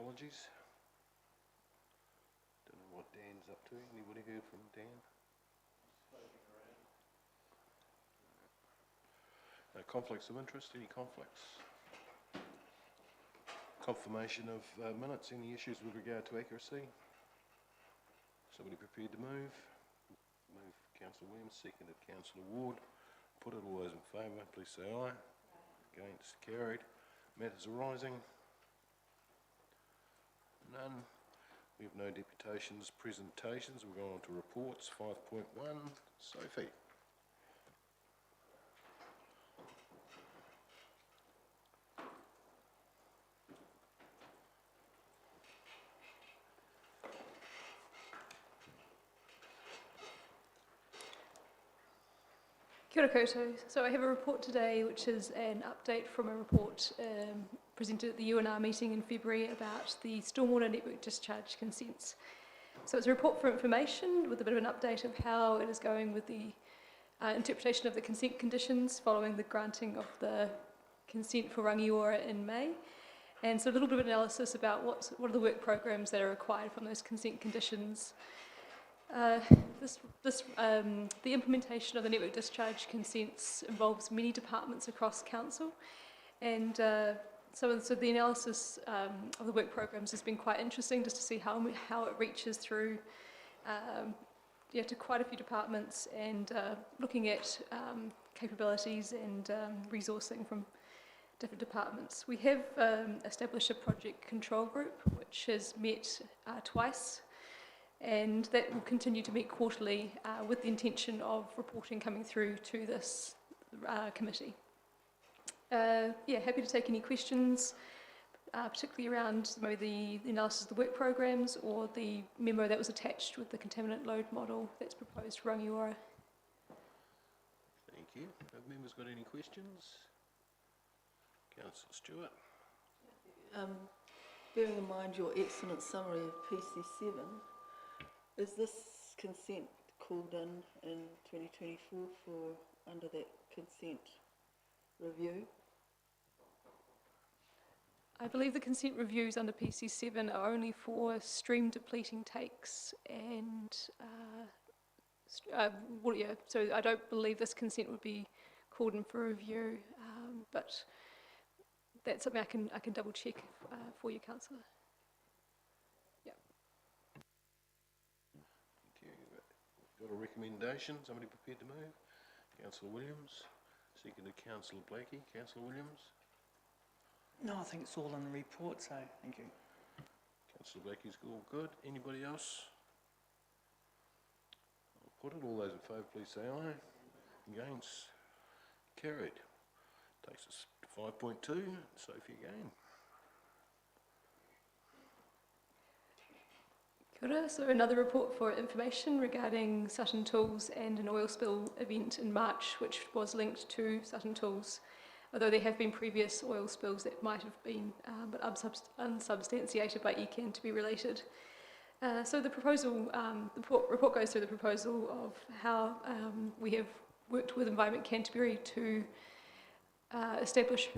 apologies. Don't know what Dan's up to. Anybody heard from Dan? Conflicts of interest? Any conflicts? Confirmation of minutes? Any issues with regard to accuracy? Somebody prepared to move? Move Councillor Williams, seconded Councillor Ward. Put it. All those in favour, please say aye. Against? Carried. Matters arising? None. We have no deputations, presentations. We're going on to reports. 5.1. Sophie. Kia ora koutou. So I have a report today which is an update from a report presented at the UNR meeting in February about the stormwater network discharge consents. So it's a report for information with a bit of an update of how it is going with the interpretation of the consent conditions following the granting of the consent for Rangiora in May. And so a little bit of analysis about what are the work programs that are required from those consent conditions. The implementation of the network discharge consents involves many departments across council, and so the analysis of the work programs has been quite interesting, just to see how it reaches through to quite a few departments, and looking at capabilities and resourcing from different departments. We have established a project control group which has met twice, and that will continue to meet quarterly with the intention of reporting coming through to this committee. Happy to take any questions, particularly around maybe the analysis of the work programs or the memo that was attached with the contaminant load model that's proposed for Rangiora. Thank you. Have members got any questions? Councillor Stewart. Bearing in mind your excellent summary of PC7, is this consent called in 2024 for under that consent review? I believe the consent reviews under PC7 are only for stream depleting takes and so I don't believe this consent would be called in for review, but that's something I can double check for you, Councillor. Got a recommendation? Somebody prepared to move? Councillor Williams, seconded Councillor Blakey. Councillor Williams? No, I think it's all in the report, so thank you. Councillor Blakey's all good. Anybody else? I'll put it. All those in favour, please say aye. Against? Carried. Takes us to 5.2. Sophie again. Kia ora. So another report for information regarding Sutton Tools and an oil spill event in March which was linked to Sutton Tools, although there have been previous oil spills that might have been but unsubstantiated by ECAN to be related. So the proposal, the report goes through the proposal of how we have worked with Environment Canterbury to establish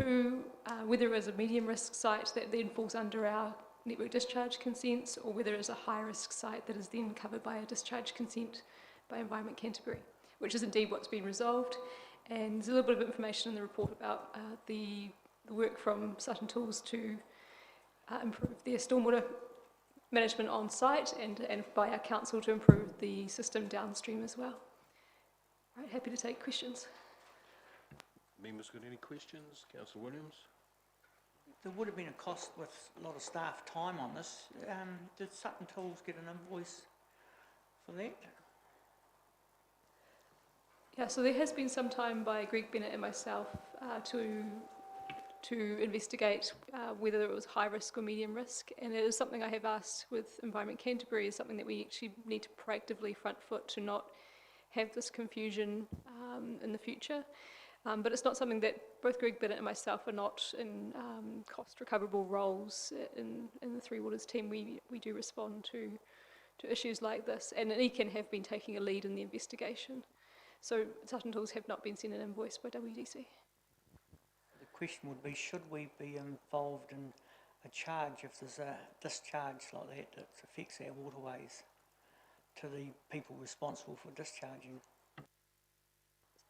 whether it is a medium risk site that then falls under our network discharge consents, or whether it is a high-risk site that is then covered by a discharge consent by Environment Canterbury, which is indeed what's been resolved. And there's a little bit of information in the report about the work from Sutton Tools to improve their stormwater management on site, and by our council to improve the system downstream as well. Right, happy to take questions. Members got any questions? Councillor Williams? There would have been a cost with a lot of staff time on this. Did Sutton Tools get an invoice for that? Yeah, so there has been some time by Greg Bennett and myself to investigate whether it was high risk or medium risk, and it is something I have asked with Environment Canterbury, is something that we actually need to proactively front foot to not have this confusion in the future. But it's not something that both Greg Bennett and myself are not in cost recoverable roles in the Three Waters team. We do respond to issues like this, and ECAN have been taking a lead in the investigation. So Sutton Tools have not been sent an invoice by WDC. The question would be, should we be involved in a charge if there's a discharge like that affects our waterways to the people responsible for discharging.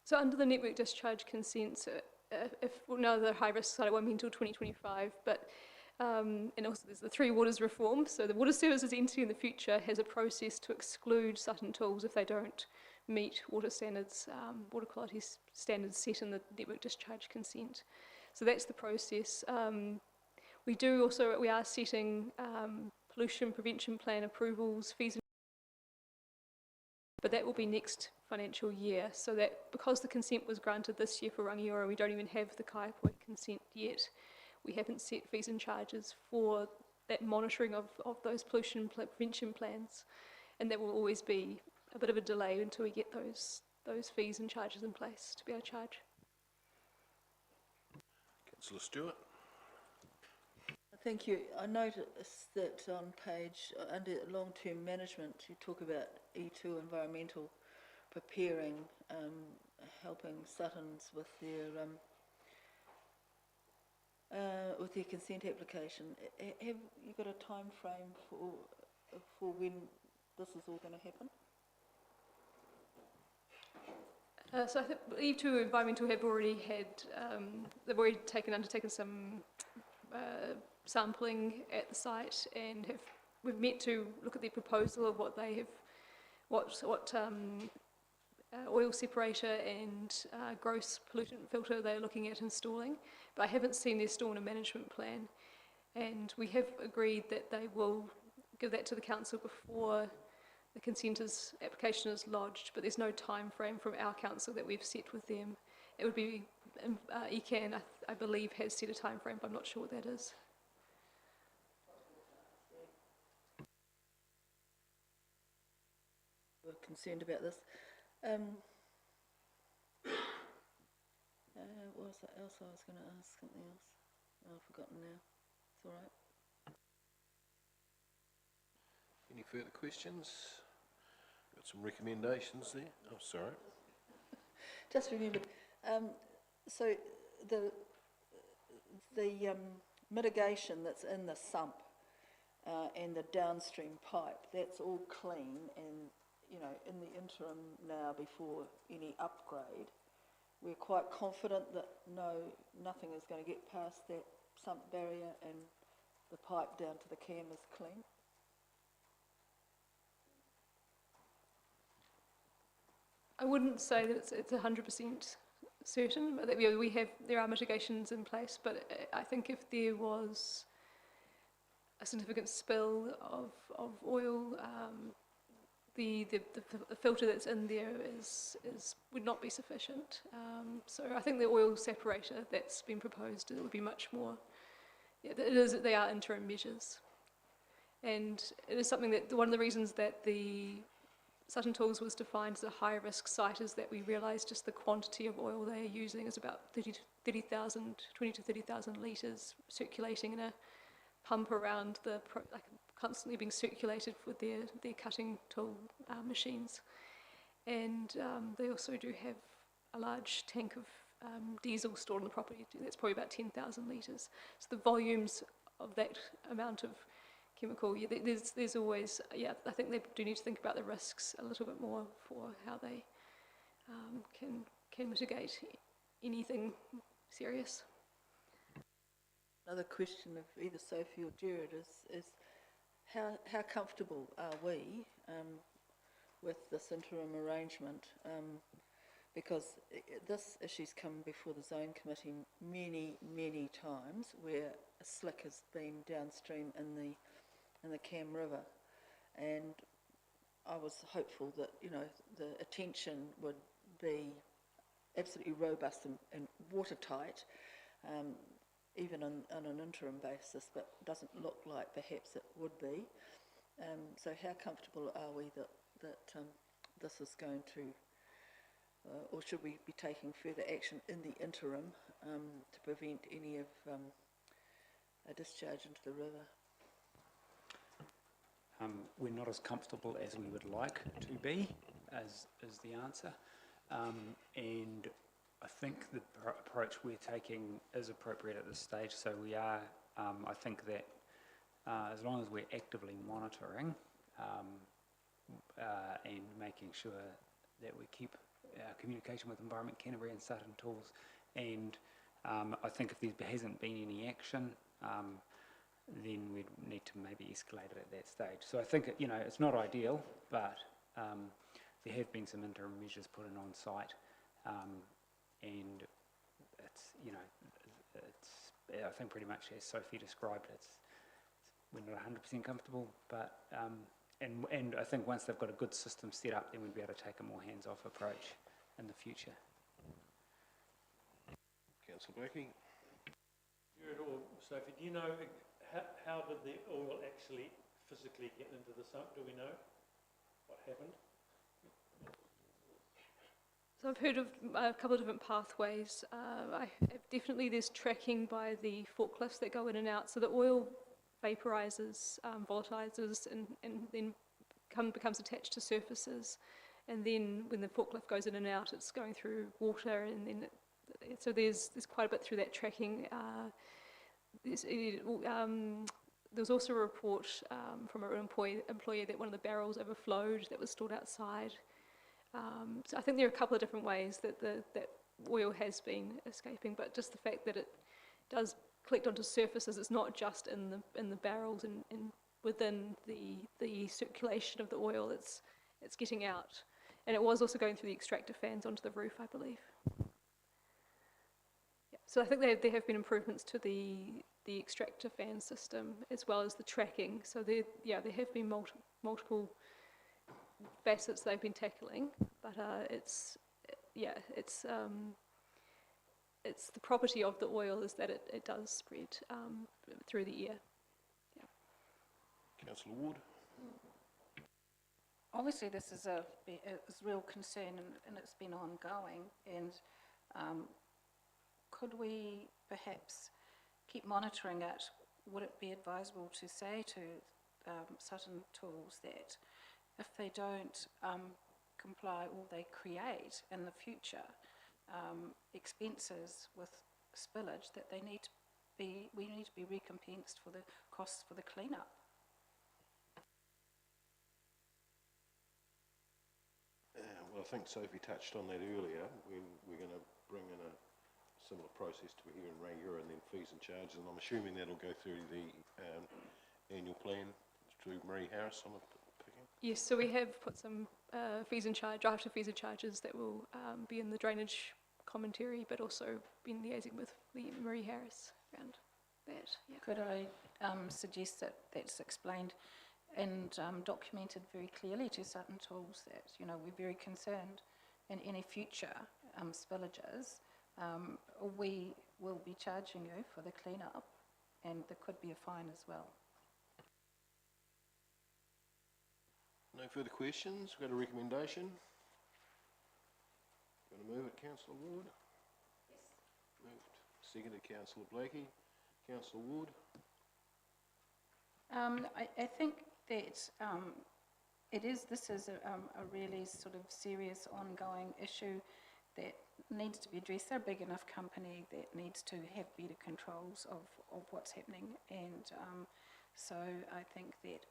So under the network discharge consents, if now the high risk site, it won't be until 2025, but and also there's the Three Waters reform. So the Water Services entity in the future has a process to exclude Sutton Tools if they don't meet water standards, water quality standards set in the network discharge consent. So that's the process. We are setting pollution prevention plan approvals, fees, but that will be next financial year. So that because the consent was granted this year for Rangiora, we don't even have the Kaiapoi consent yet. We haven't set fees and charges for that monitoring of those pollution prevention plans, and that will always be a bit of a delay until we get those fees and charges in place to be able to charge. Councillor Stewart. Thank you. I noticed that on page, under long-term management, you talk about E2 environmental preparing, helping Suttons with their consent application. Have you got a time frame for when this is all going to happen? So I think E2 Environmental have already had, they've already undertaken some sampling at the site, and we've met to look at their proposal of what they have, what oil separator and gross pollutant filter they're looking at installing, but I haven't seen their stormwater management plan, and we have agreed that they will give that to the council before the consent application is lodged, but there's no time frame from our council that we've set with them. It would be, ECAN I believe has set a time frame, but I'm not sure what that is. We're concerned about this. What was that else I was going to ask? Something else? Oh, I've forgotten now. It's all right. Any further questions? Got some recommendations there. Oh, sorry. Just remembered. So the mitigation that's in the sump and the downstream pipe, that's all clean, and you know, in the interim now before any upgrade, we're quite confident that nothing is going to get past that sump barrier and the pipe down to the cam is clean. I wouldn't say that it's 100% certain, but that there are mitigations in place, but I think if there was a significant spill of oil, the filter that's in there would not be sufficient. So I think the oil separator that's been proposed, it would be much more. Yeah, they are interim measures, and it is something that one of the reasons that the Sutton Tools was defined as a high risk site is that we realised just the quantity of oil they are using is about 20 to 30,000 litres circulating in a pump around constantly being circulated with their cutting tool machines, and they also do have a large tank of diesel stored on the property. That's probably about 10,000 litres. So the volumes of that amount of chemical, there's always, I think they do need to think about the risks a little bit more for how they can mitigate anything serious. Another question of either Sophie or Jared is how comfortable are we with this interim arrangement? Because this issue's come before the Zone Committee many times, where a slick has been downstream in the Cam River, and I was hopeful that the attention would be absolutely robust and watertight, even on an interim basis, but doesn't look like perhaps it would be. So how comfortable are we that this is going to, or should we be taking further action in the interim to prevent any of a discharge into the river? We're not as comfortable as we would like to be, as is the answer. And I think the approach we're taking is appropriate at this stage. So we are I think that as long as we're actively monitoring and making sure that we keep communication with Environment Canterbury and Sutton Tools, and I think if there hasn't been any action, then we'd need to maybe escalate it at that stage. So I think, it's not ideal, but there have been some interim measures put in on site, and it's, I think pretty much as Sophie described, we're not 100% comfortable, but and I think once they've got a good system set up, then we'd be able to take a more hands-off approach in the future. Councillor Blackie? Jared or Sophie, do you know how did the oil actually physically get into the sump? Do we know what happened? So I've heard of a couple of different pathways. Definitely there's tracking by the forklifts that go in and out. So the oil vaporizes, volatilizes, and then becomes attached to surfaces. And then when the forklift goes in and out, it's going through water, and then so there's quite a bit through that tracking. There was also a report from an employee that one of the barrels overflowed that was stored outside. So I think there are a couple of different ways that that oil has been escaping, but just the fact that it does collect onto surfaces, it's not just in the barrels and within the circulation of the oil, it's getting out. And it was also going through the extractor fans onto the roof, I believe. Yeah. So I think there have been improvements to the extractor fan system as well as the tracking. So there have been multiple facets they've been tackling, but it's the property of the oil is that it does spread through the air. Yeah. Councillor Ward? Obviously, this is a real concern, and it's been ongoing. And could we perhaps keep monitoring it? Would it be advisable to say to Sutton Tools that if they don't comply or they create in the future expenses with spillage, that we need to be recompensed for the costs for the clean-up? Well, I think Sophie touched on that earlier. We're going to bring in a similar process to here in Rangiora, and then fees and charges, and I'm assuming that'll go through the annual plan through Marie Harris on the picking. Yes, so we have put some drafted fees and charges that will be in the drainage commentary, but also been liaising with Marie Harris around that. Yeah. Could I suggest that that's explained and documented very clearly to Sutton Tools that, we're very concerned in any future spillages, we will be charging you for the clean-up, and there could be a fine as well. No further questions? We've got a recommendation. Going to move it, Councillor Ward? Yes. Moved. Seconded, Councillor Blackie. Councillor Ward? I think that this is a really sort of serious ongoing issue that needs to be addressed. They're a big enough company that needs to have better controls of what's happening, and so I think that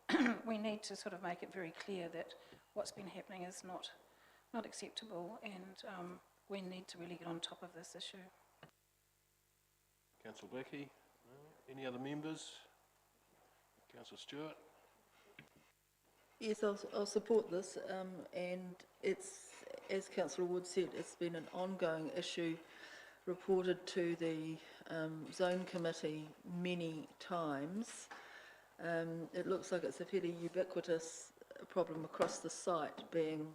we need to sort of make it very clear that what's been happening is not acceptable, and we need to really get on top of this issue. Councillor Blackie? No. Any other members? Councillor Stewart? Yes, I'll support this, and it's, as Councillor Wood said, it's been an ongoing issue reported to the Zone Committee many times. It looks like it's a fairly ubiquitous problem across the site, being,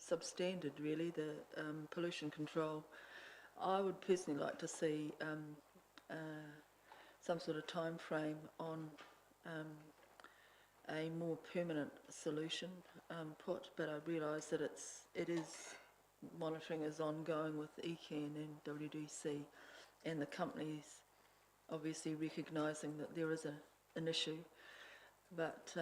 substandard really, the pollution control. I would personally like to see some sort of time frame on a more permanent solution put, but I realise that monitoring is ongoing with ECAN and WDC, and the companies obviously recognising that there is an issue, but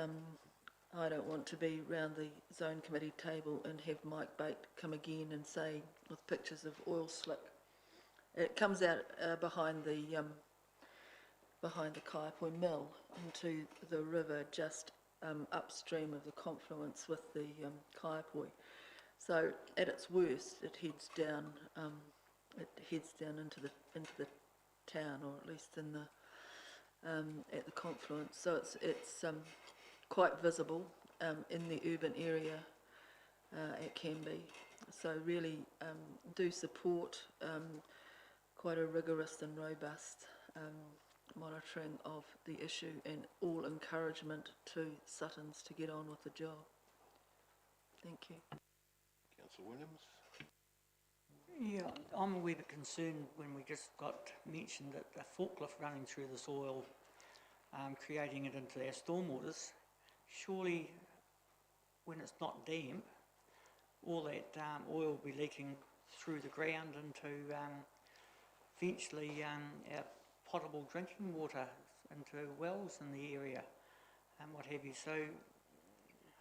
I don't want to be round the Zone Committee table and have Mike Bate come again and say, with pictures of oil slick. It comes out behind the behind the Kaiapoi mill into the river just upstream of the confluence with the Kaiapoi. So at its worst, it heads down into the town, or at least in the at the confluence. So it's quite visible in the urban area at Canby. So really do support quite a rigorous and robust monitoring of the issue, and all encouragement to Suttons to get on with the job. Thank you. Councillor Williams? Yeah, I'm a wee bit concerned when we just got mentioned that a forklift running through the soil, creating it into our stormwaters. Surely, when it's not damp, all that oil will be leaking through the ground into eventually our potable drinking water, into wells in the area and what have you. So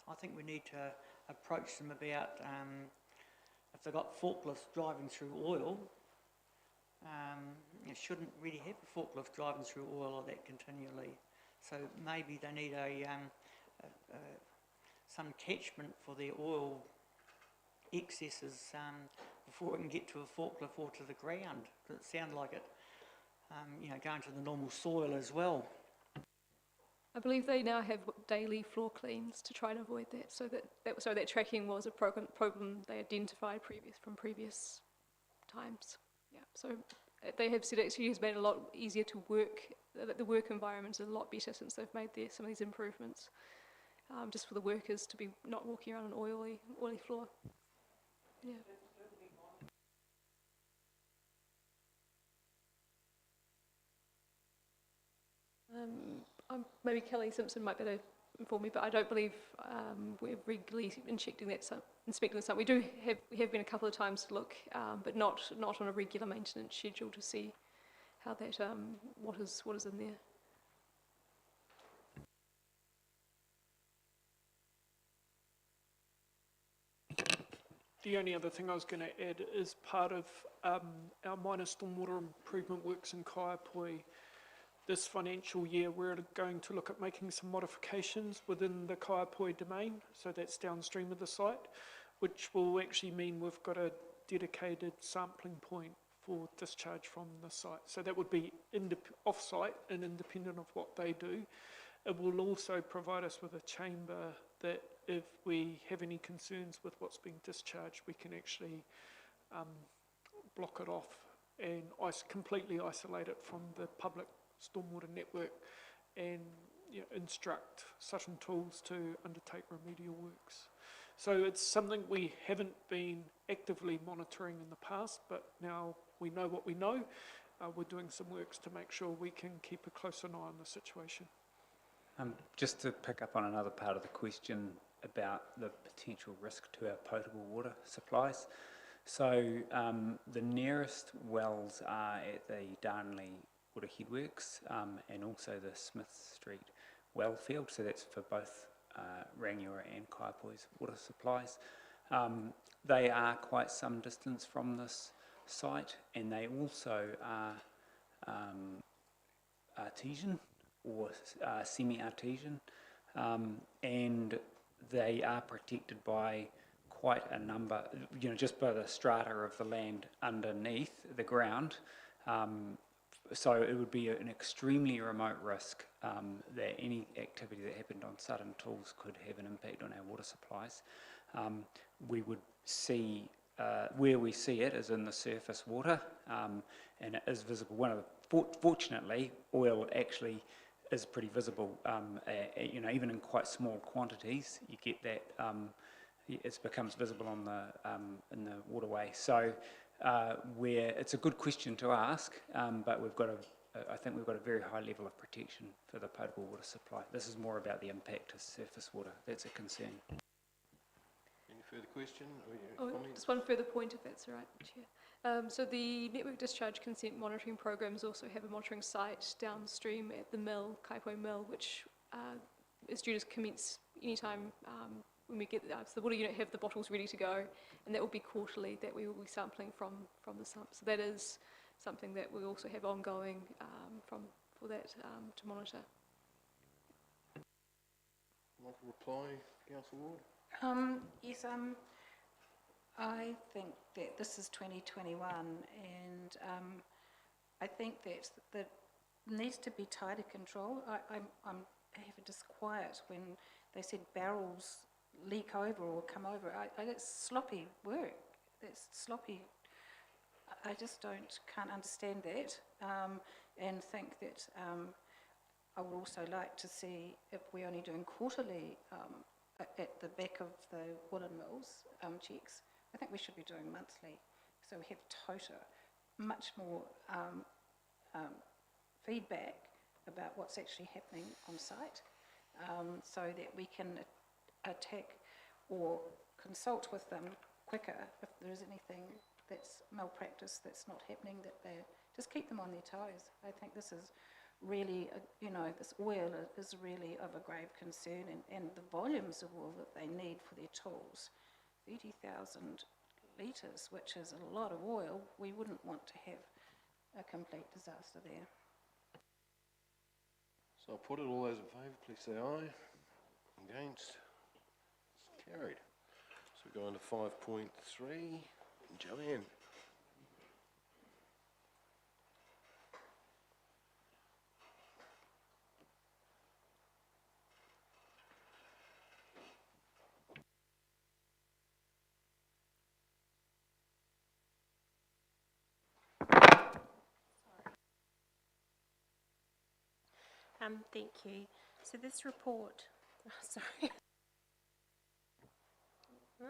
I think we need to approach them about if they've got forklifts driving through oil, you shouldn't really have a forklift driving through oil like that continually. So maybe they need some catchment for their oil excesses before it can get to a forklift or to the ground. It sounds like it, going to the normal soil as well. I believe they now have daily floor cleans to try and avoid that. So that tracking was a problem they identified from previous times. Yeah. So they have said actually it's made it a lot easier to work. The work environment is a lot better since they've made some of these improvements. Just for the workers to be not walking around an oily floor. Yeah. Maybe Kelly Simpson might better inform me, but I don't believe we're regularly inspecting that site. We have been a couple of times to look, but not on a regular maintenance schedule to see how that what is in there. The only other thing I was going to add is part of our minor stormwater improvement works in Kaiapoi. This financial year, we're going to look at making some modifications within the Kaiapoi domain, so that's downstream of the site, which will actually mean we've got a dedicated sampling point for discharge from the site. So that would be off-site and independent of what they do. It will also provide us with a chamber that if we have any concerns with what's being discharged, we can actually block it off and completely isolate it from the public stormwater network, and instruct Sutton Tools to undertake remedial works. So it's something we haven't been actively monitoring in the past, but now we know what we know. We're doing some works to make sure we can keep a closer eye on the situation. Just to pick up on another part of the question about the potential risk to our potable water supplies. So the nearest wells are at the Darnley Water Headworks and also the Smith Street well field, so that's for both Rangiora and Kaiapoi's water supplies. They are quite some distance from this site, and they also are artesian or semi-artesian, and they are protected by quite a number, just by the strata of the land underneath the ground. So it would be an extremely remote risk that any activity that happened on Sutton Tools could have an impact on our water supplies. We would see, where we see it is in the surface water, and it is visible. Fortunately, oil actually is pretty visible. Even in quite small quantities, you get that. It becomes visible on in the waterway. So where it's a good question to ask, but I think we've got a very high level of protection for the potable water supply. This is more about the impact to surface water. That's a concern. Any further question or comments? Just one further point, if that's all right, Chair. So the Network Discharge Consent Monitoring Programs also have a monitoring site downstream at the mill, Kaiapoi Mill, which is due to commence anytime when we get so the water unit have the bottles ready to go, and that will be quarterly that we will be sampling from the sump. So that is something that we also have ongoing for for that to monitor. Like a reply, Councillor Ward? Yes, I think that this is 2021 and I think that there needs to be tighter control. I'm have a disquiet when they said barrels leak over or come over. It's sloppy work. That's sloppy. I just can't understand that and think that I would also like to see, if we're only doing quarterly at the back of the woolen mills checks, I think we should be doing monthly, so we have much more feedback about what's actually happening on site, so that we can attack or consult with them quicker if there is anything that's malpractice that's not happening, that they just keep them on their toes. I think this is really, this oil is really of a grave concern, and the volumes of oil that they need for their tools, 30,000 litres, which is a lot of oil. We wouldn't want to have a complete disaster there. So I'll put it, all those in favour, please say aye. Against? It's carried. So we go on to 5.3. Joanne. Thank you. So this report, sorry. No.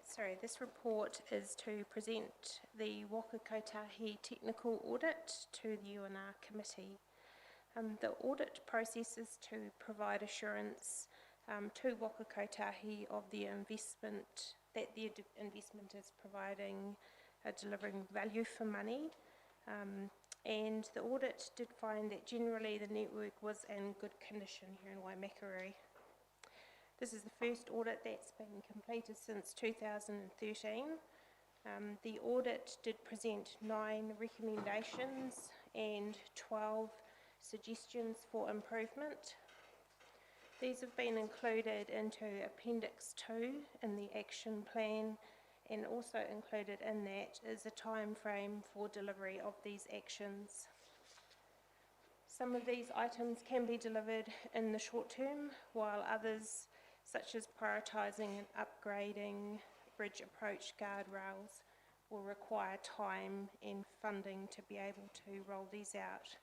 Sorry, this report is to present the Waka Kotahi technical audit to the UNR committee. The audit process is to provide assurance to Waka Kotahi of the investment, that the investment is providing, delivering value for money. And the audit did find that generally the network was in good condition here in Waimakariri. This is the first audit that's been completed since 2013. The audit did present 9 recommendations and 12 suggestions for improvement. These have been included into Appendix 2 in the action plan, and also included in that is a time frame for delivery of these actions. Some of these items can be delivered in the short term, while others, such as prioritising and upgrading bridge approach guardrails, will require time and funding to be able to roll these out.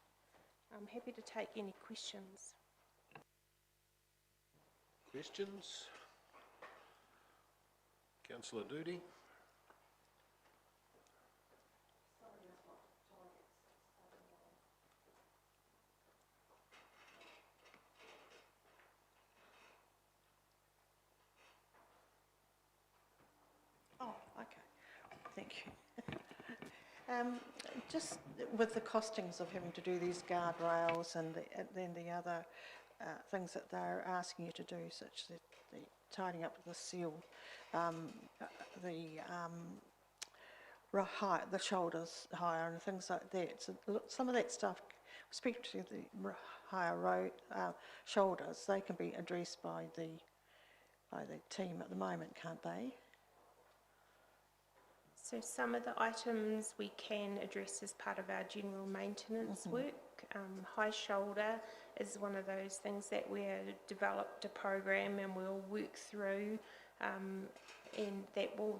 I'm happy to take any questions. Questions? Councillor Doody. Oh, okay. Thank you. Just with the costings of having to do these guardrails and then the other things that they're asking you to do, such as the tidying up the seal, the shoulders higher and things like that. So some of that stuff, especially the higher shoulders, they can be addressed by the team at the moment, can't they? So some of the items we can address as part of our general maintenance work. High shoulder is one of those things that we have developed a program and we'll work through, and that will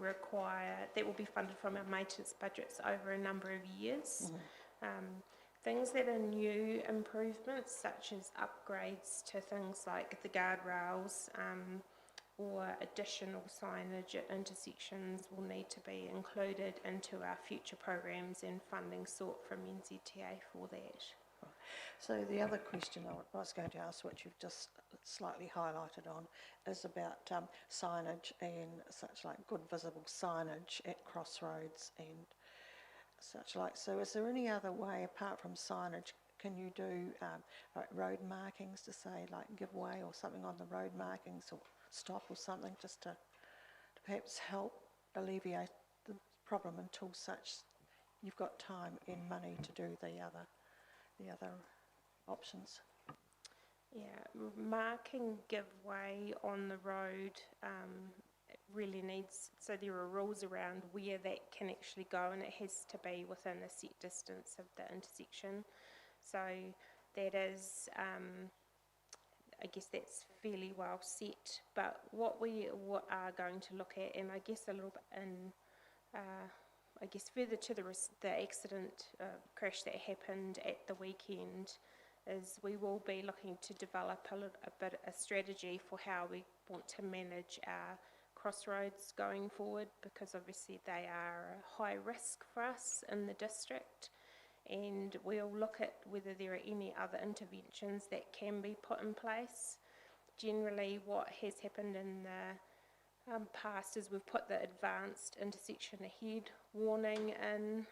be funded from our maintenance budgets over a number of years. Things that are new improvements, such as upgrades to things like the guardrails, or additional signage at intersections, will need to be included into our future programs and funding sought from NZTA for that. So the other question I was going to ask, which you've just slightly highlighted on, is about signage and such, like good visible signage at crossroads and such like. So is there any other way apart from signage can you do like road markings to say like give way or something on the road markings or stop or something just to perhaps help alleviate the problem until such you've got time and money to do the other options? Yeah, marking give way on the road it really needs, so there are rules around where that can actually go, and it has to be within a set distance of the intersection. So that is, I guess that's fairly well set, but what we are going to look at, and I guess a little bit in, I guess further to the accident crash that happened at the weekend, is we will be looking to develop a strategy for how we want to manage our crossroads going forward, because obviously they are a high risk for us in the district, and we'll look at whether there are any other interventions that can be put in place. Generally what has happened in the past is we've put the advanced intersection ahead warning in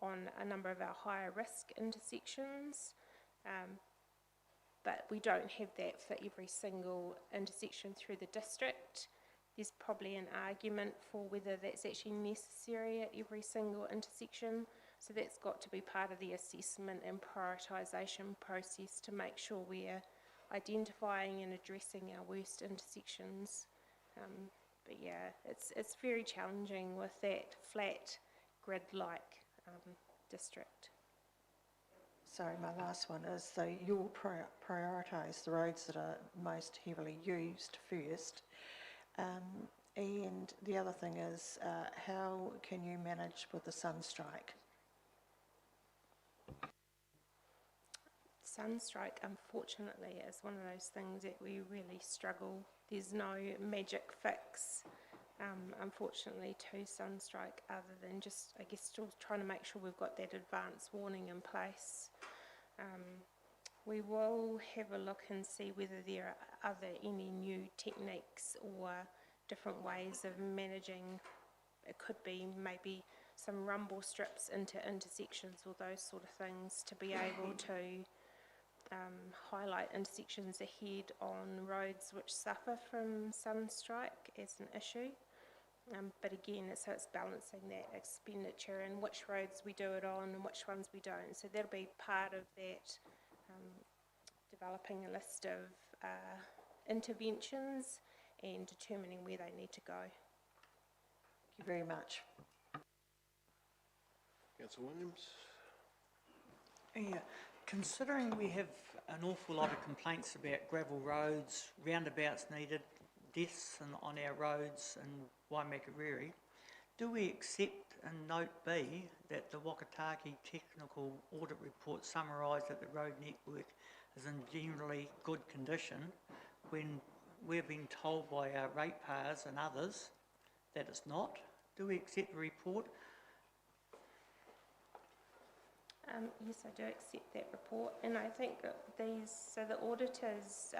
on a number of our higher risk intersections, but we don't have that for every single intersection through the district. There's probably an argument for whether that's actually necessary at every single intersection, so that's got to be part of the assessment and prioritisation process to make sure we're identifying and addressing our worst intersections. But yeah, it's very challenging with that flat grid-like district. Sorry, my last one is, so you'll prioritise the roads that are most heavily used first. And the other thing is, how can you manage with the sunstrike? Sunstrike, unfortunately, is one of those things that we really struggle. There's no magic fix, unfortunately, to sunstrike, other than just, I guess, still trying to make sure we've got that advance warning in place. We will have a look and see whether there are any new techniques or different ways of managing. It could be maybe some rumble strips into intersections or those sort of things to be able to highlight intersections ahead on roads which suffer from sunstrike as an issue. But again, it's balancing that expenditure and which roads we do it on and which ones we don't. So that'll be part of that, developing a list of interventions and determining where they need to go. Thank you very much. Councillor Williams? Yeah, considering we have an awful lot of complaints about gravel roads, roundabouts needed, deaths on our roads in Waimakariri, do we accept in note B that the Wakataki Technical Audit Report summarised that the road network is in generally good condition when we're being told by our ratepayers and others that it's not? Do we accept the report? Yes, I do accept that report, and I think so the auditors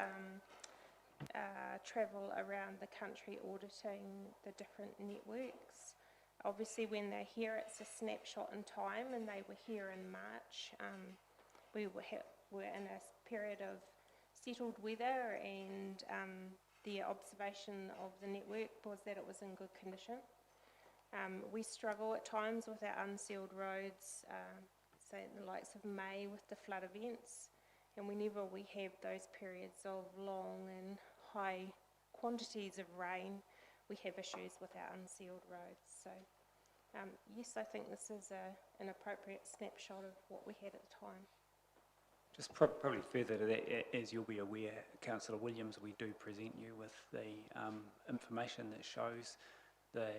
travel around the country auditing the different networks. Obviously when they're here it's a snapshot in time, and they were here in March. We were in a period of settled weather, and the observation of the network was that it was in good condition. We struggle at times with our unsealed roads, say the likes of May with the flood events, and whenever we have those periods of long and high quantities of rain, we have issues with our unsealed roads. So yes, I think this is an appropriate snapshot of what we had at the time. Just probably further to that, as you'll be aware, Councillor Williams, we do present you with the information that shows the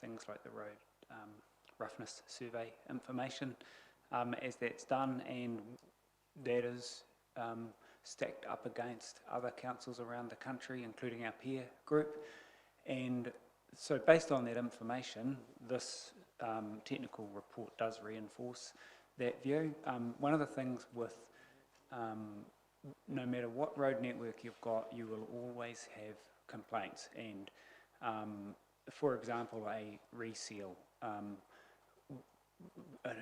things like the road roughness survey information as that's done, and that is stacked up against other councils around the country, including our peer group. And so based on that information, this technical report does reinforce that view. One of the things with no matter what road network you've got, you will always have complaints, and for example, a reseal.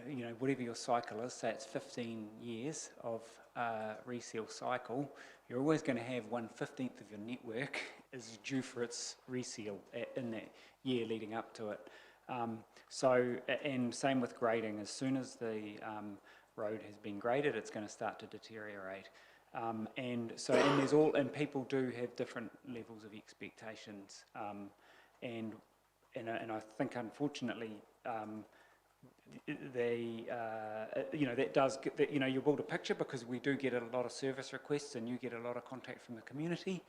you know, whatever your cycle is, say it's 15 years of reseal cycle, you're always going to have 1/15 of your network is due for its reseal in that year leading up to it. And same with grading. As soon as the road has been graded, it's going to start to deteriorate. And people do have different levels of expectations. And I think, unfortunately, that does get, you build a picture, because we do get a lot of service requests and you get a lot of contact from the community.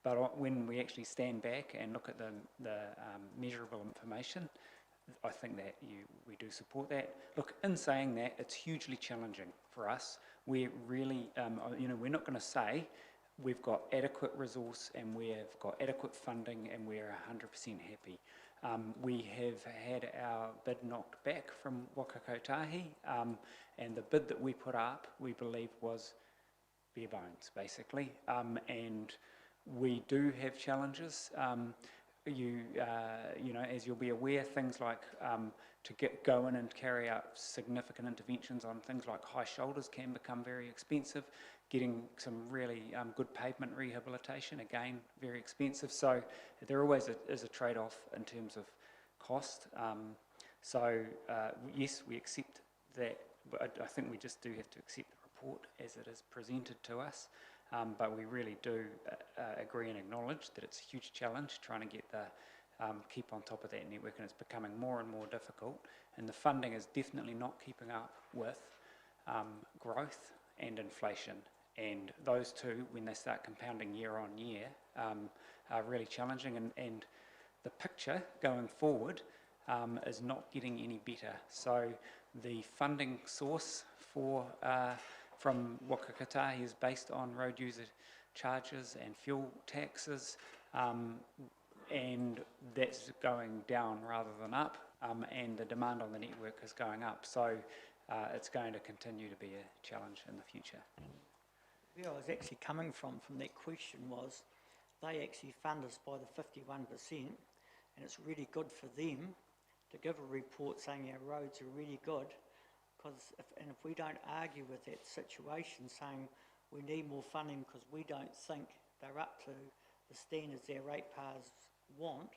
But when we actually stand back and look at the measurable information, I think that we do support that. Look, in saying that, it's hugely challenging for us. We're really, we're not going to say we've got adequate resource and we've got adequate funding and we're 100% happy. We have had our bid knocked back from Waka Kotahi, and the bid that we put up, we believe, was bare bones, basically. And we do have challenges. As you'll be aware, things like to go in and carry out significant interventions on things like high shoulders can become very expensive. Getting some really good pavement rehabilitation, again, very expensive. So there always is a trade-off in terms of cost. Yes, we accept that, but I think we just do have to accept the report as it is presented to us. But we really do agree and acknowledge that it's a huge challenge trying to get keep on top of that network, and it's becoming more and more difficult. And the funding is definitely not keeping up with growth and inflation. And those two, when they start compounding year on year, are really challenging. And the picture going forward is not getting any better. So the funding source from Waka Kotahi is based on road user charges and fuel taxes, and that's going down rather than up, and the demand on the network is going up. So it's going to continue to be a challenge in the future. Where I was actually coming from that question was, they actually fund us by the 51%, and it's really good for them to give a report saying our roads are really good, because if we don't argue with that situation, saying we need more funding because we don't think they're up to the standards our ratepayers want,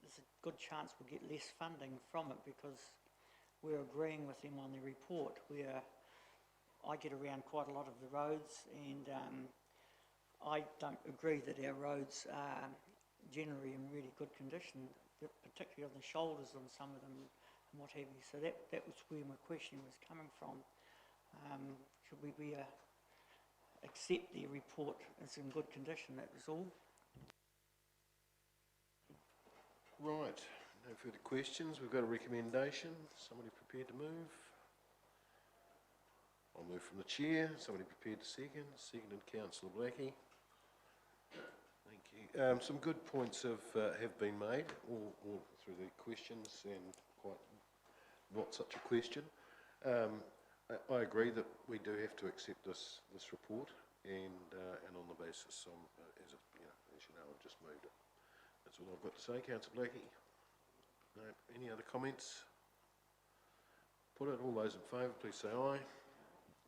there's a good chance we'll get less funding from it, because we're agreeing with them on the report. I get around quite a lot of the roads, and I don't agree that our roads are generally in really good condition, particularly on the shoulders on some of them and what have you. So that was where my question was coming from. Should we accept the report as in good condition? That was all. Right, no further questions. We've got a recommendation. Somebody prepared to move? I'll move from the chair. Somebody prepared to second? Seconded, Councillor Blackie. Thank you. Some good points have been made all through the questions, and quite not such a question. I agree that we do have to accept this report, and on the basis, as you know, I've just moved it. That's all I've got to say, Councillor Blackie. No, any other comments? Put it. All those in favour, please say aye.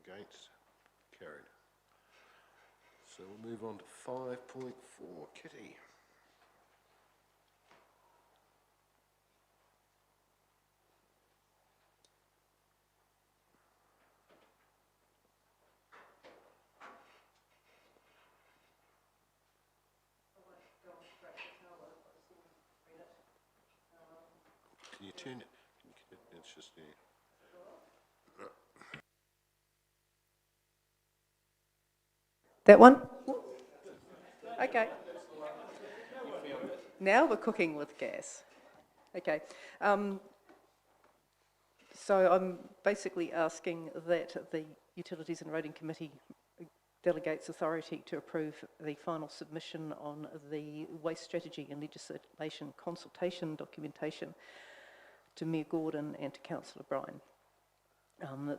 Against? Carried. So we'll move on to 5.4. Kitty. Can you turn it? It's just there. That one? Okay. Now we're cooking with gas. Okay. So I'm basically asking that the Utilities and Roading Committee delegates authority to approve the final submission on the waste strategy and legislation consultation documentation to Mayor Gordon and to Councillor Bryan.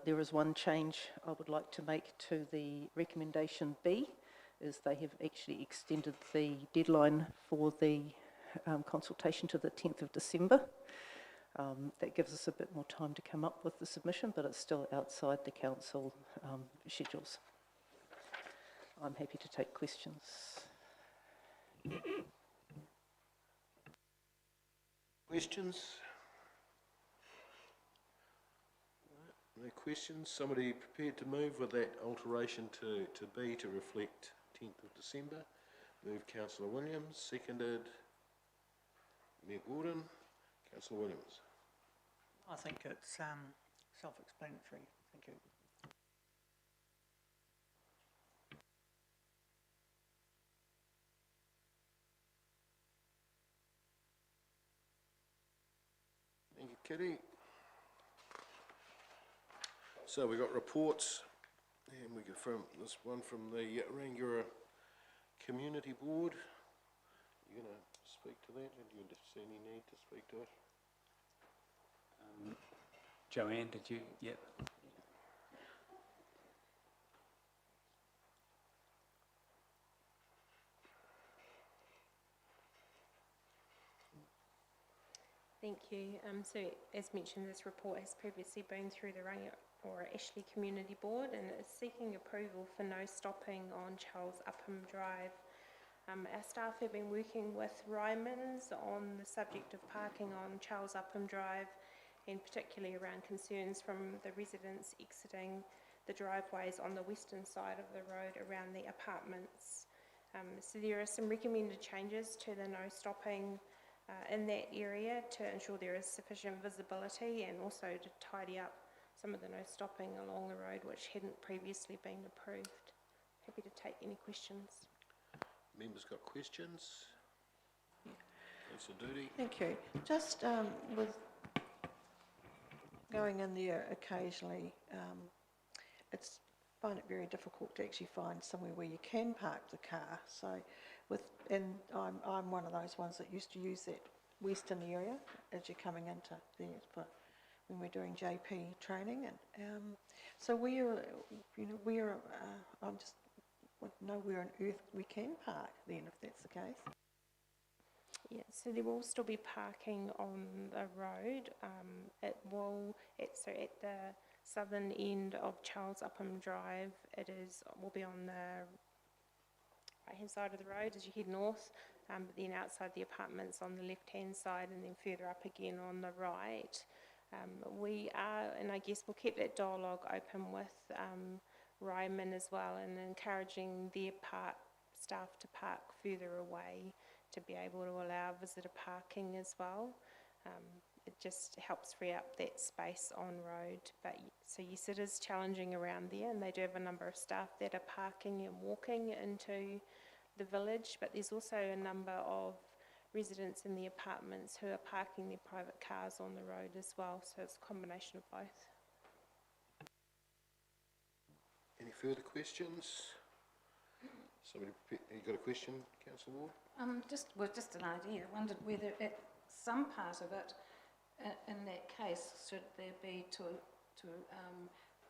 There is one change I would like to make to the recommendation B, is they have actually extended the deadline for the consultation to the 10th of December. That gives us a bit more time to come up with the submission, but it's still outside the council schedules. I'm happy to take questions. Questions? No questions? Somebody prepared to move with that alteration to B to reflect 10th of December? Moved Councillor Williams, seconded Mayor Gordon. Councillor Williams. I think it's self-explanatory. Thank you. Thank you, Kitty. So we got reports, and we got from this one from the Rangura Community Board. You're going to speak to that, or do you see any need to speak to it? Joanne, did you? Yep. Thank you. So as mentioned, this report has previously been through the Rangura Ashley Community Board and is seeking approval for no stopping on Charles Upham Drive. Our staff have been working with Ryman's on the subject of parking on Charles Upham Drive, and particularly around concerns from the residents exiting the driveways on the western side of the road around the apartments. So there are some recommended changes to the no stopping in that area to ensure there is sufficient visibility, and also to tidy up some of the no stopping along the road which hadn't previously been approved. Happy to take any questions. Members got questions? Councillor Doody. Thank you. Just with going in there occasionally, find it very difficult to actually find somewhere where you can park the car. So, I'm one of those ones that used to use that western area as you're coming into there for when we're doing JP training, and so I'm just want to know where on earth we can park then, if that's the case. Yeah, so there will still be parking on the road. So at the southern end of Charles Upham Drive, will be on the right-hand side of the road as you head north, but then outside the apartments on the left-hand side, and then further up again on the right. We are, and I guess we'll keep that dialogue open with Ryman as well, and encouraging their staff to park further away to be able to allow visitor parking as well. It just helps free up that space on road. But so yes, it is challenging around there, and they do have a number of staff that are parking and walking into the village, but there's also a number of residents in the apartments who are parking their private cars on the road as well, so it's a combination of both. Any further questions? Somebody, you got a question, Councillor Ward? Just an idea. I wondered whether some part of it, in that case, should there be to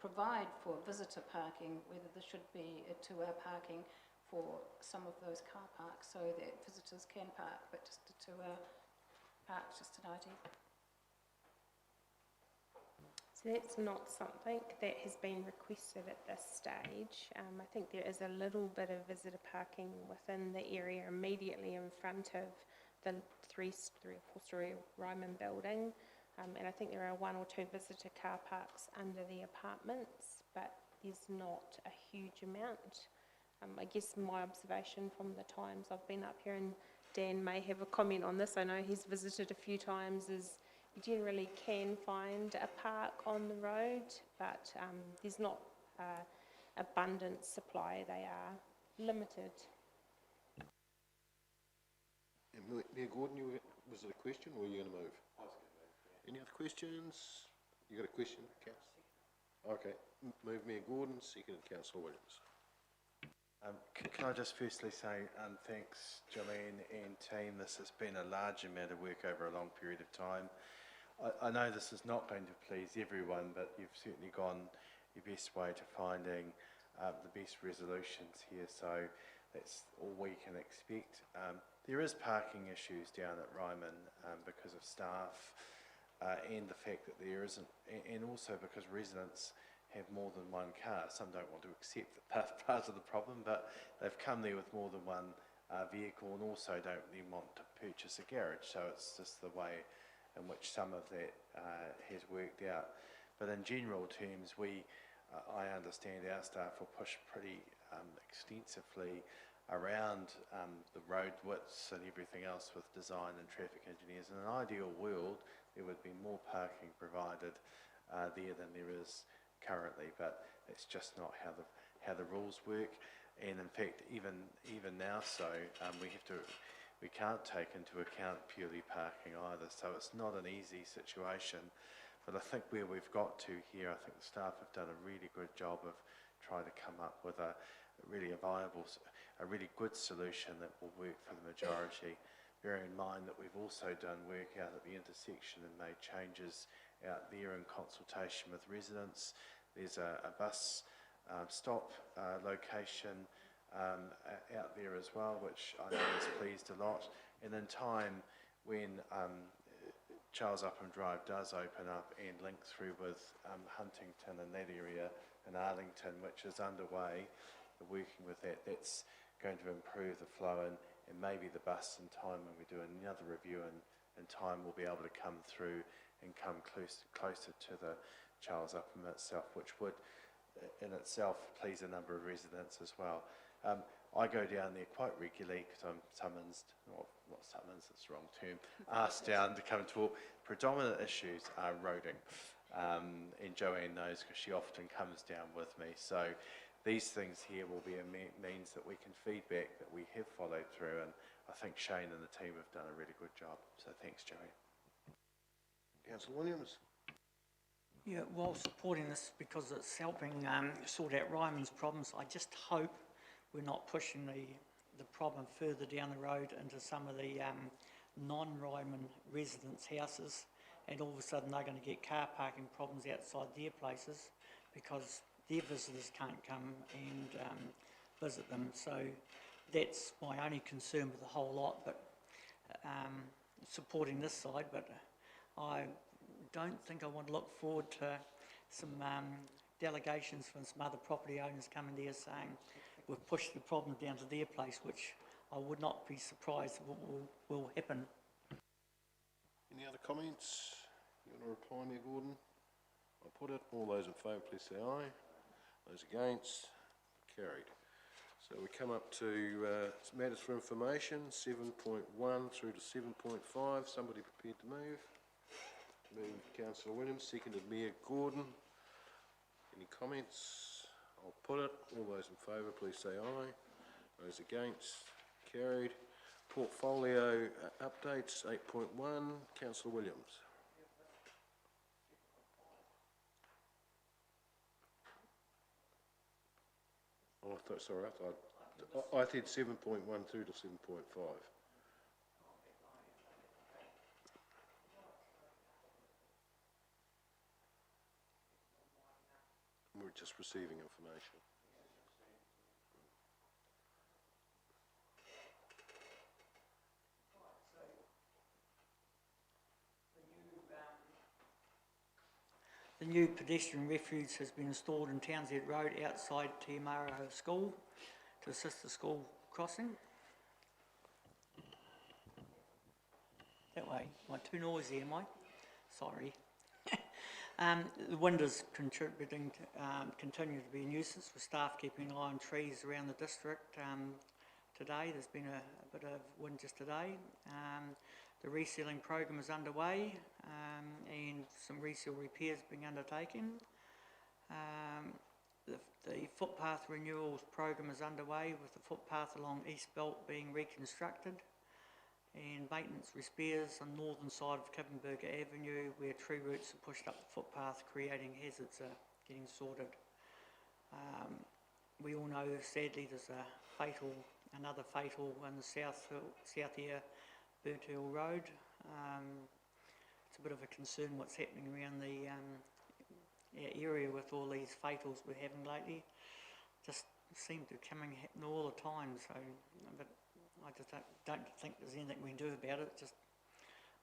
provide for visitor parking, whether there should be a 2-hour parking for some of those car parks so that visitors can park, but just a 2-hour park, just an idea. So that's not something that has been requested at this stage. I think there is a little bit of visitor parking within the area immediately in front of the three or four-storey Ryman building, and I think there are 1 or 2 visitor car parks under the apartments, but there's not a huge amount. I guess my observation from the times I've been up here, and Dan may have a comment on this, I know he's visited a few times, is you generally can find a park on the road, but there's not abundant supply. They are limited. And Mayor Gordon, was it a question or are you going to move? I was going to move. Any other questions? You got a question, Councillor? Okay, move Mayor Gordon, seconded Councillor Williams. Can I just firstly say thanks, Jolene and team. This has been a large amount of work over a long period of time. I know this is not going to please everyone, but you've certainly gone your best way to finding the best resolutions here, so that's all we can expect. There is parking issues down at Ryman because of staff and the fact that there isn't, and also because residents have more than one car. Some don't want to accept that that's part of the problem, but they've come there with more than one vehicle and also don't then want to purchase a garage. So it's just the way in which some of that has worked out. But in general terms, I understand our staff will push pretty extensively around the road widths and everything else with design and traffic engineers. In an ideal world, there would be more parking provided there than there is currently, but it's just not how the rules work. And in fact, even now, so we can't take into account purely parking either. So it's not an easy situation. But I think where we've got to here, I think the staff have done a really good job of trying to come up with a really good solution that will work for the majority. Bearing in mind that we've also done work out at the intersection and made changes out there in consultation with residents. There's a bus stop location out there as well, which I know has pleased a lot. And in time, when Charles Upham Drive does open up and link through with Huntington and that area and Arlington, which is underway, working with that, that's going to improve the flow, and maybe the bus in time, when we do another review in time, will be able to come through and come closer to the Charles Upham itself, which would in itself please a number of residents as well. I go down there quite regularly because I'm summoned, not summoned, it's the wrong term, asked down to come talk. Predominant issues are roading, and Joanne knows because she often comes down with me. So these things here will be a means that we can feedback that we have followed through, and I think Shane and the team have done a really good job. So thanks, Joanne. Councillor Williams. Yeah, while supporting this because it's helping sort out Ryman's problems, I just hope we're not pushing the problem further down the road into some of the non-Ryman residents' houses, and all of a sudden they're going to get car parking problems outside their places because their visitors can't come and visit them. So that's my only concern with the whole lot, but supporting this side, but I don't think I want to look forward to some delegations from some other property owners coming there saying we've pushed the problem down to their place, which I would not be surprised will happen. Any other comments? You want to reply there, Gordon? I'll put it. All those in favour, please say aye. Those against? Carried. So we come up to matters for information, 7.1 through to 7.5. Somebody prepared to move? Moved Councillor Williams, seconded Mayor Gordon. Any comments? I'll put it. All those in favour, please say aye. Those against? Carried. Portfolio updates, 8.1. Councillor Williams. Oh, sorry, I said 7.1 through to 7.5. We're just receiving information. The new pedestrian refuge has been installed in Townsend Road outside Te Maraha School to assist the school crossing. That way, am I too noisy, am I? Sorry. The wind is contributing to, continue to be a nuisance with staff keeping an eye on trees around the district. Today, there's been a bit of wind just today. The resealing program is underway and some reseal repairs being undertaken. The Footpath Renewals program is underway with the footpath along East Belt being reconstructed, and maintenance repairs on the northern side of Kippenberger Avenue where tree roots are pushed up the footpath creating hazards are getting sorted. We all know sadly there's another fatal in the South Ear Burt Hill Road. It's a bit of a concern what's happening around the area with all these fatals we're having lately. Just seem to happen all the time, so but I just don't think there's anything we can do about it. It's just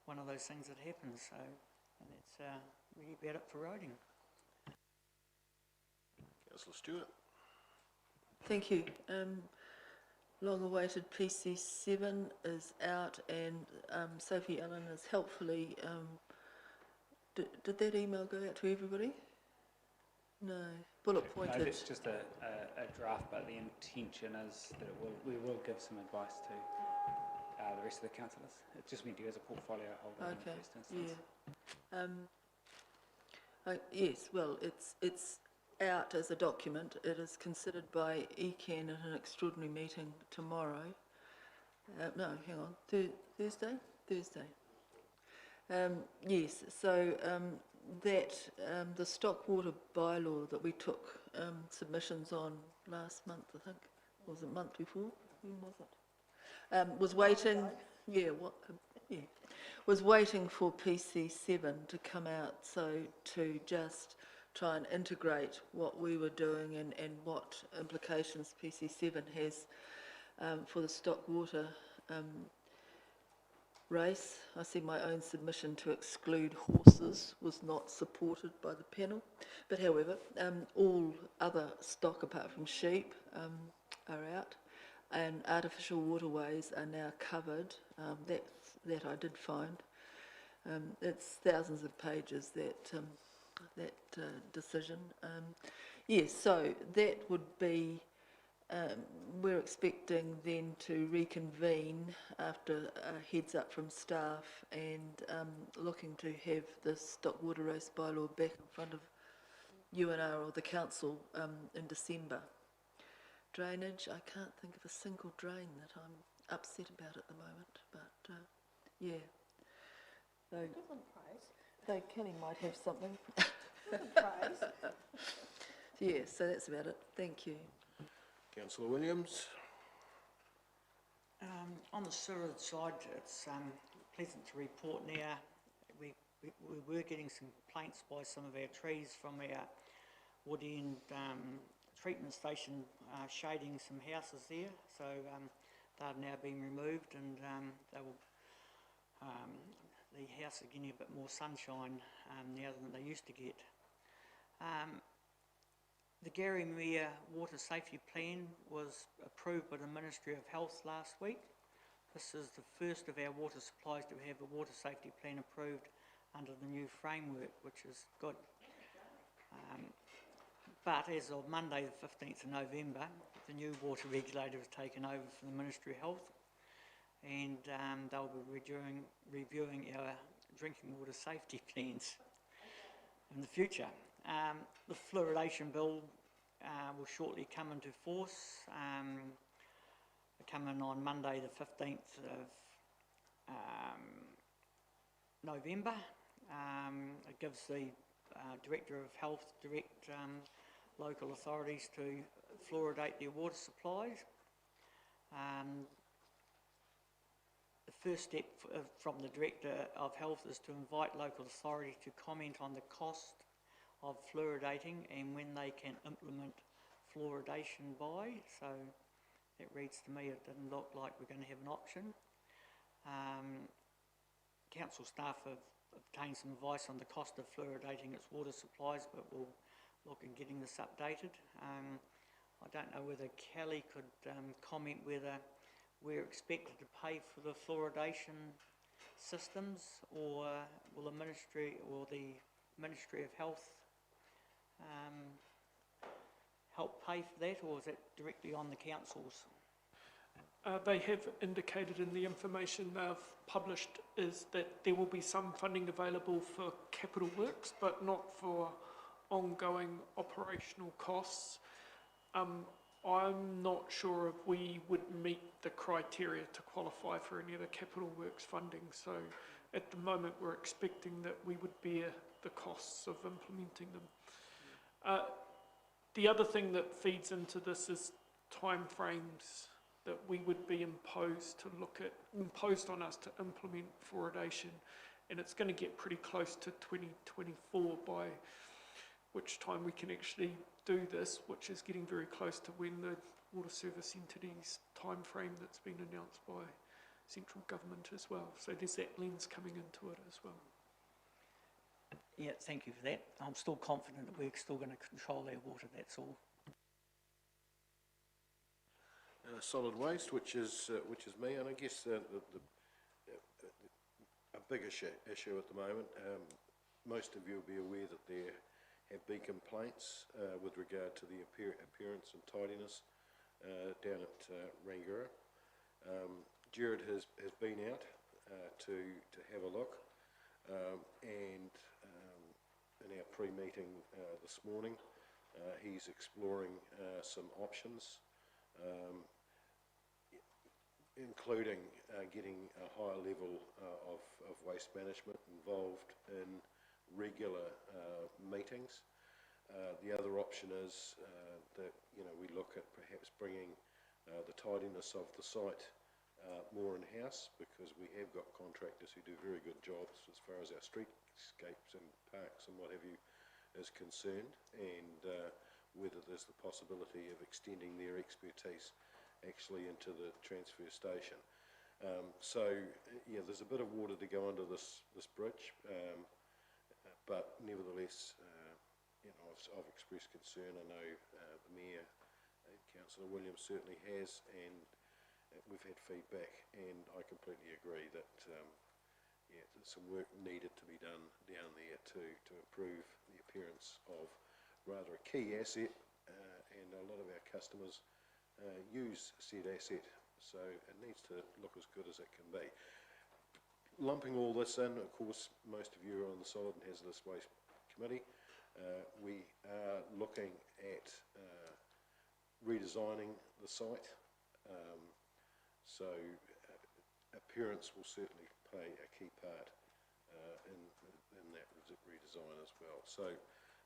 one of those things that happens. So And that's really about it for roading. Councillor Stewart. Thank you. Long-awaited PC7 is out, and Sophie Allen has helpfully. Did that email go out to everybody? No. Bullet No, pointed. that's just a draft, but the intention is that we will give some advice to the rest of the councillors. It's just meant to go as a portfolio holder in the first instance. Yeah. Yes. Well, it's out as a document. It is considered by ECAN at an extraordinary meeting tomorrow. No, hang on. Thursday. Yes. So the Stormwater bylaw that we took submissions on last month, I think, or was it month before? When was it? Was waiting. Yeah. Was waiting for PC7 to come out, so to just try and integrate what we were doing and what implications PC7 has for the Stormwater race. I see my own submission to exclude horses was not supported by the panel, but however, all other stock apart from sheep are out, and artificial waterways are now covered. That I did find. It's thousands of pages, that decision. Yes, so that would be, we're expecting then to reconvene after a heads up from staff and looking to have the Stormwater race bylaw back in front of UNR or the council in December. Drainage, I can't think of a single drain that I'm upset about at the moment, but yeah. So, though Kelly might have something. Yeah, so that's about it. Thank you. Councillor Williams. On the sewer side, it's pleasant to report now we were getting some complaints by some of our trees from our wood end treatment station shading some houses there, so they've now been removed, and they will the house are getting a bit more sunshine now than they used to get. The Garrymere Water Safety Plan was approved by the Ministry of Health last week. This is the first of our water supplies to have a water safety plan approved under the new framework, which is good. But as of Monday the 15th of November, the new water regulator has taken over from the Ministry of Health, and they'll be reviewing our drinking water safety plans in the future. The fluoridation bill will shortly come into force, coming on Monday the 15th of November. It gives the Director of Health direct local authorities to fluoridate their water supplies. The first step from the Director of Health is to invite local authority to comment on the cost of fluoridating and when they can implement fluoridation by. So it reads to me it didn't look like we're going to have an option. Council staff have obtained some advice on the cost of fluoridating its water supplies, but we'll look at getting this updated. I don't know whether Kelly could comment whether we're expected to pay for the fluoridation systems, or will the Ministry of Health help pay for that, or is it directly on the councils? They have indicated in the information they've published is that there will be some funding available for capital works, but not for ongoing operational costs. I'm not sure if we would meet the criteria to qualify for any of the capital works funding, so at the moment we're expecting that we would bear the costs of implementing them. The other thing that feeds into this is timeframes that we would be imposed on us to implement fluoridation, and it's going to get pretty close to 2024 by which time we can actually do this, which is getting very close to when the water service entity's time frame that's been announced by central government as well. So there's that lens coming into it as well. Yeah, thank you for that. I'm still confident that we're still going to control our water, that's all. Solid waste, which is me, and I guess a big issue at the moment. Most of you will be aware that there have been complaints with regard to the appearance and tidiness down at Rangiora. Jared has been out to have a look, and in our pre-meeting this morning, he's exploring some options, including getting a higher level of waste management involved in regular meetings. The other option is that we look at perhaps bringing the tidiness of the site more in-house, because we have got contractors who do very good jobs as far as our streetscapes and parks and what have you is concerned, and whether there's the possibility of extending their expertise actually into the transfer station. So yeah, there's a bit of water to go under this bridge, but nevertheless, I've expressed concern. I know the Mayor, Councillor Williams, certainly has, and we've had feedback, and I completely agree that yeah, there's some work needed to be done down there to improve the appearance of rather a key asset, and a lot of our customers use said asset, so it needs to look as good as it can be. Lumping all this in, of course, most of you are on the Solid and Hazardous Waste Committee. We are looking at redesigning the site, so appearance will certainly play a key part in that redesign as well. So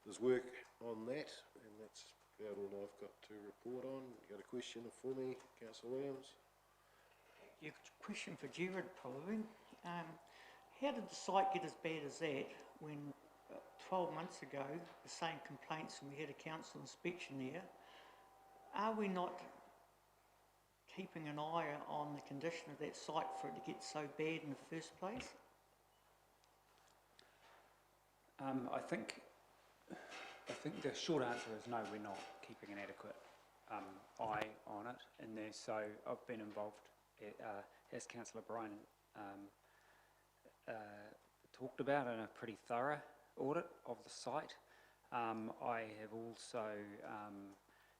there's work on that, and that's about all I've got to report on. You got a question for me, Councillor Williams? Yeah, question for Jared probably. How did the site get as bad as that when 12 months ago the same complaints and we had a council inspection there? Are we not keeping an eye on the condition of that site for it to get so bad in the first place? I think the short answer is no, we're not keeping an adequate eye on it in there. So I've been involved, as Councillor Bryan talked about, in a pretty thorough audit of the site. I have also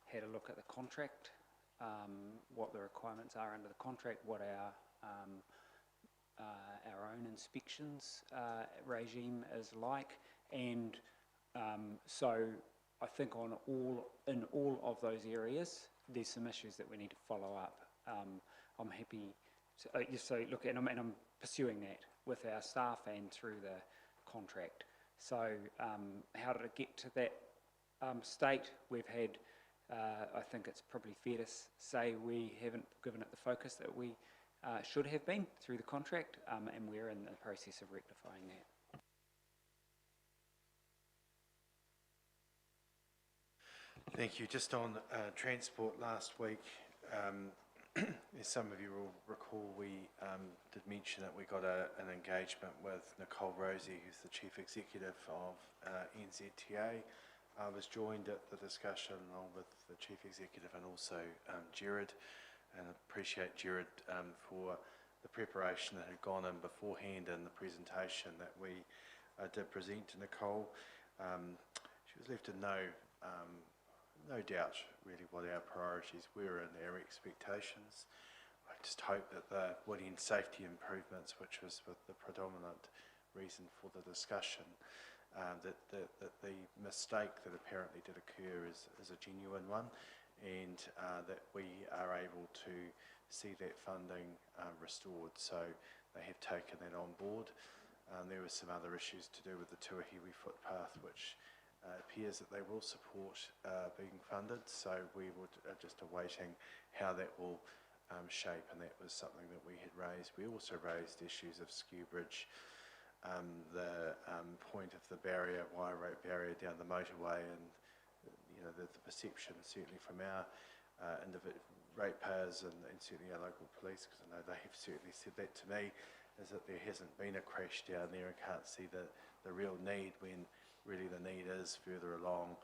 had a look at the contract, what the requirements are under the contract, what our own inspections regime is like, and so I think in all of those areas there's some issues that we need to follow up. I'm happy to, look, and I'm pursuing that with our staff and through the contract. So how did it get to that state? We've had, I think it's probably fair to say we haven't given it the focus that we should have been through the contract, and we're in the process of rectifying that. Thank you. Just on transport last week, as some of you will recall, we did mention that we got an engagement with Nicole Rosie, who's the Chief Executive of NZTA. I was joined at the discussion along with the Chief Executive and also Jared, and I appreciate Jared for the preparation that had gone in beforehand and the presentation that we did present to Nicole. She was left in no doubt really what our priorities were and our expectations. I just hope that the wood-end safety improvements, which was the predominant reason for the discussion, that the mistake that apparently did occur is a genuine one, and that we are able to see that funding restored. So they have taken that on board. There were some other issues to do with the Tuahiwi footpath, which appears that they will support being funded, so we would just awaiting how that will shape, and that was something that we had raised. We also raised issues of Skew Bridge, the point of the barrier, wire rope barrier down the motorway, and the perception certainly from our ratepayers and certainly our local police, because I know they have certainly said that to me, is that there hasn't been a crash down there and can't see the the real need when really the need is further along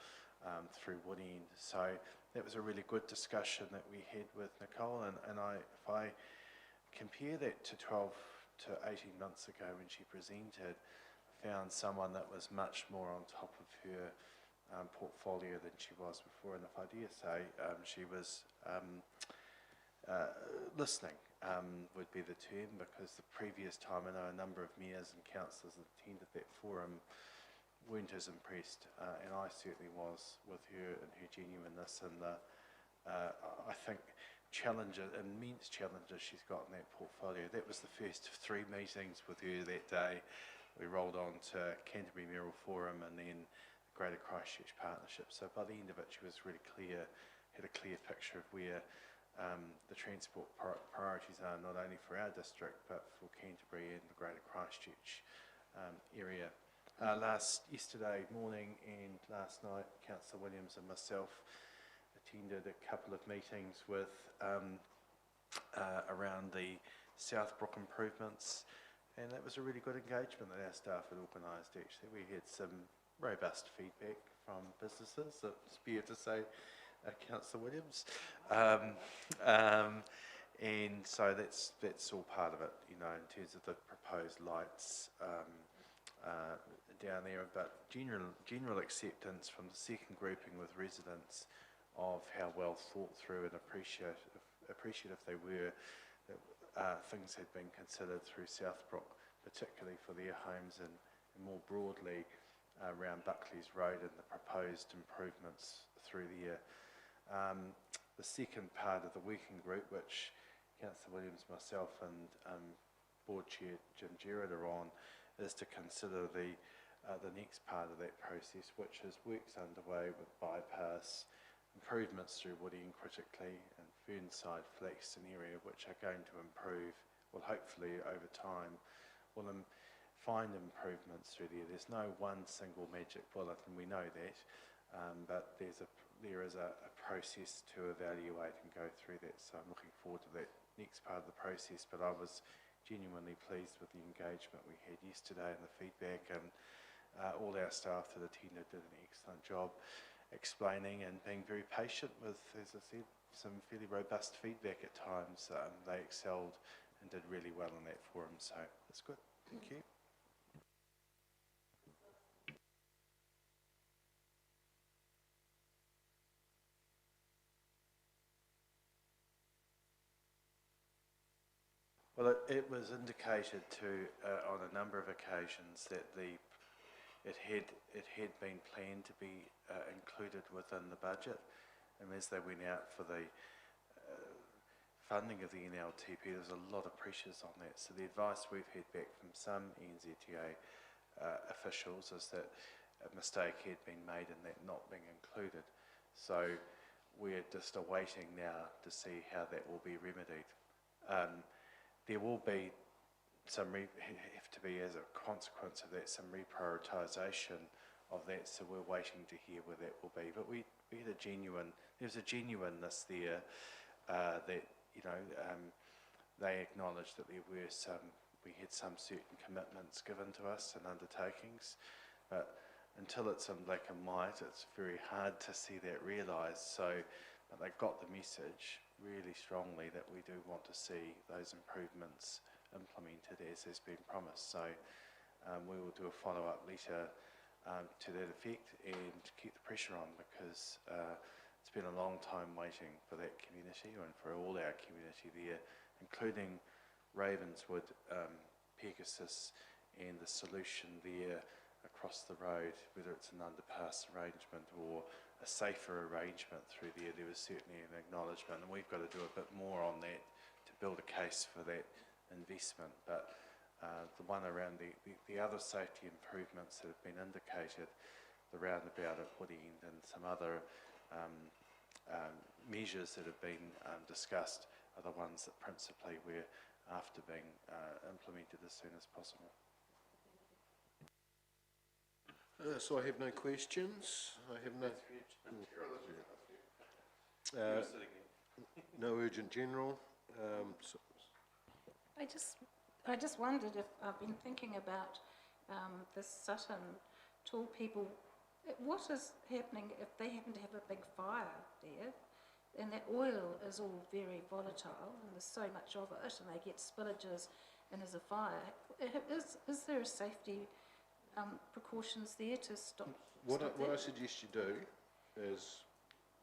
through Woodend. So that was a really good discussion that we had with Nicole, and if I compare that to 12 to 18 months ago when she presented, found someone that was much more on top of her portfolio than she was before, and if I dare say, she was listening would be the term, because the previous time I know a number of mayors and councillors that attended that forum weren't as impressed, and I certainly was, with her and her genuineness and the, I think, immense challenges she's got in that portfolio. That was the first of 3 meetings with her that day. We rolled on to Canterbury Mayoral Forum and then the Greater Christchurch Partnership. So by the end of it, she was really clear, had a clear picture of where the transport priorities are, not only for our district, but for Canterbury and the Greater Christchurch area. Yesterday morning and last night, Councillor Williams and myself attended a couple of meetings with around the Southbrook improvements, and it was a really good engagement that our staff had organised. Actually, we had some robust feedback from businesses, it's fair to say, Councillor Williams, and so that's all part of it, you know, in terms of the proposed lights down there, but general acceptance from the second grouping with residents of how well thought through and appreciative they were that things had been considered through Southbrook, particularly for their homes and more broadly around Buckley's Road and the proposed improvements through there. The second part of the working group, which Councillor Williams, myself and Board Chair Jim Gerard are on, is to consider the next part of that process, which is works underway with bypass, improvements through Woodend critically, and Fernside, Flaxton area, which are going to improve, well, hopefully over time, will find improvements through there. There's no one single magic bullet, and we know that, but there is a process to evaluate and go through that, so I'm looking forward to that next part of the process. But I was genuinely pleased with the engagement we had yesterday and the feedback, and all our staff that attended did an excellent job explaining and being very patient with, as I said, some fairly robust feedback at times. They excelled and did really well in that forum, so that's good. Thank you. Well, it was indicated on a number of occasions that it had been planned to be included within the budget, and as they went out for the funding of the NLTP, there's a lot of pressures on that. So the advice we've had back from some NZTA officials is that a mistake had been made in that not being included. So we're just awaiting now to see how that will be remedied. There will be have to be, as a consequence of that, some reprioritisation of that, so we're waiting to hear where that will be. But there's a genuineness there that, you know, they acknowledged that we had some certain commitments given to us and undertakings, but until it's in black and white, it's very hard to see that realised. So, but they got the message really strongly that we do want to see those improvements implemented as has been promised. So we will do a follow-up letter to that effect and keep the pressure on, because it's been a long time waiting for that community and for all our community there, including Ravenswood, Pegasus, and the solution there across the road, whether it's an underpass arrangement or a safer arrangement through there. There was certainly an acknowledgement, and we've got to do a bit more on that to build a case for that investment. But the one around the other safety improvements that have been indicated, the roundabout at Woodend and some other measures that have been discussed, are the ones that principally we're after being implemented as soon as possible. So I have no questions. I have no... no urgent general. I just wondered if I've been thinking about the Sutton tool people, what is happening if they happen to have a big fire there, and that oil is all very volatile, and there's so much of it, and they get spillages, and there's a fire. Is there a safety precautions there to stop What I that? suggest you do is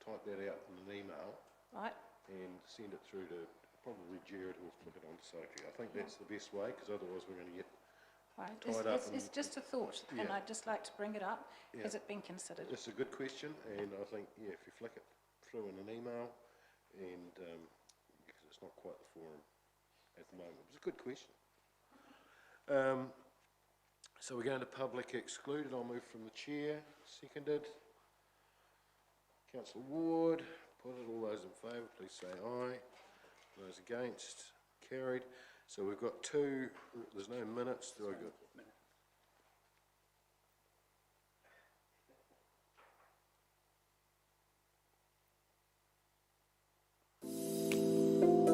type that out in an email Right, and send it through to probably Jared, who'll flick it on to Sophie. I think that's the best way, because otherwise we're going to get right. tied up It's just a thought, and Yeah. I'd just like to bring it up. Yeah. Has it been considered? It's a good question, and I think, yeah, if you flick it through in an email, and, because it's not quite the forum at the moment. It's a good question. So we're going to public excluded. I'll move from the chair. Seconded. Councillor Ward, put it. All those in favour, please say aye. Those against, carried. So we've got two, there's no minutes. Do I got